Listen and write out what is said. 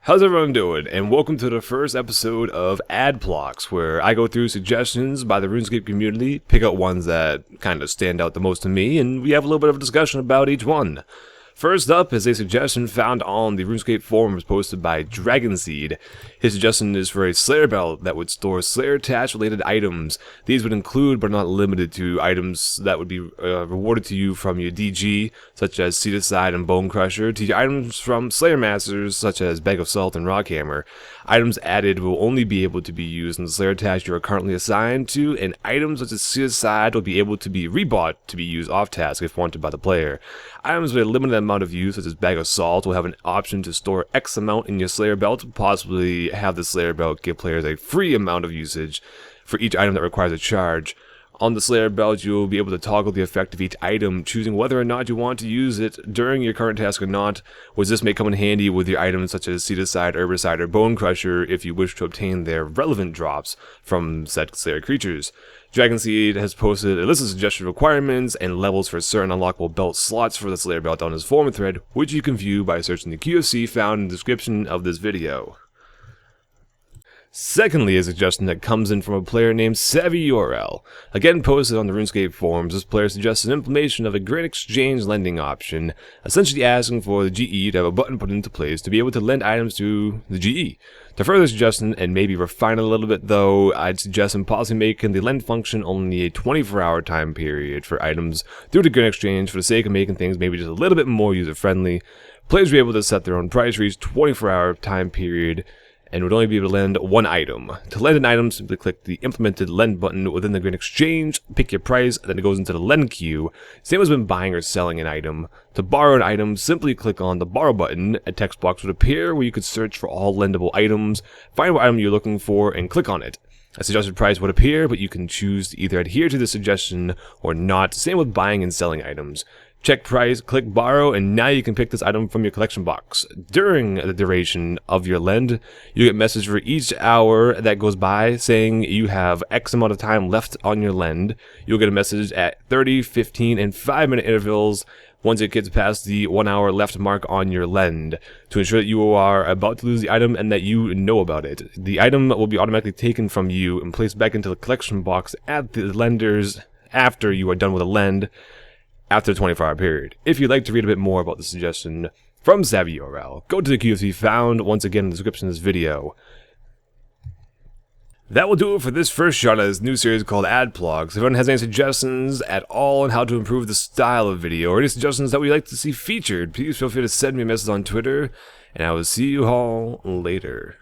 How's everyone doing? And welcome to the first episode of Pl0x, where I go through suggestions by the RuneScape community, pick out ones that kind of stand out the most to me, and we have a little bit of a discussion about each one. First up is a suggestion found on the RuneScape forums posted by Dragonseed. His suggestion is for a Slayer belt that would store Slayer attached related items. These would include, but not limited to, items that would be rewarded to you from your DG, such as Seed Aside and Bone Crusher, to your items from Slayer Masters, such as Bag of Salt and Rockhammer. Items added will only be able to be used in the Slayer attached you are currently assigned to, and items such as Seed Aside will be able to be rebought to be used off-task if wanted by the player. Items with a limited amount of use, such as Bag of Salt, will have an option to store X amount in your Slayer belt, possibly have the Slayer belt give players a free amount of usage for each item that requires a charge. On the Slayer belt, you will be able to toggle the effect of each item, choosing whether or not you want to use it during your current task or not, which this may come in handy with your items such as Seed Aside, Herbicide, or Bone Crusher if you wish to obtain their relevant drops from said Slayer creatures. Dragonseed has posted a list of suggested requirements and levels for certain unlockable belt slots for the Slayer belt on his forum thread, which you can view by searching the QFC found in the description of this video. Secondly, a suggestion that comes in from a player named Pl0x. Again posted on the RuneScape forums, this player suggests an implementation of a Great Exchange lending option, essentially asking for the GE to have a button put into place to be able to lend items to the GE. To further suggestion, and maybe refine it a little bit though, I'd suggest in policy making the lend function only a 24-hour time period for items through the Great Exchange for the sake of making things maybe just a little bit more user-friendly. Players will be able to set their own price for each 24-hour time period, and would only be able to lend one item. To lend an item, simply click the implemented lend button within the Great Exchange, pick your price, then it goes into the lend queue, same as when buying or selling an item. To borrow an item, simply click on the borrow button. A text box would appear where you could search for all lendable items, find what item you're looking for, and click on it. A suggested price would appear, but you can choose to either adhere to the suggestion or not. Same with buying and selling items. Check price, click borrow, and now you can pick this item from your collection box. During the duration of your lend, you get a message for each hour that goes by saying you have X amount of time left on your lend. You'll get a message at 30, 15, and 5-minute intervals once it gets past the 1 hour left mark on your lend, to ensure that you are about to lose the item and that you know about it. The item will be automatically taken from you and placed back into the collection box at the lenders after you are done with a lend, after the 24-hour period. If you'd like to read a bit more about the suggestion from Pl0x, go to the QFC found once again in the description of this video. That will do it for this first shot of this new series called Pl0x. If anyone has any suggestions at all on how to improve the style of video, or any suggestions that we'd like to see featured, please feel free to send me a message on Twitter, and I will see you all later.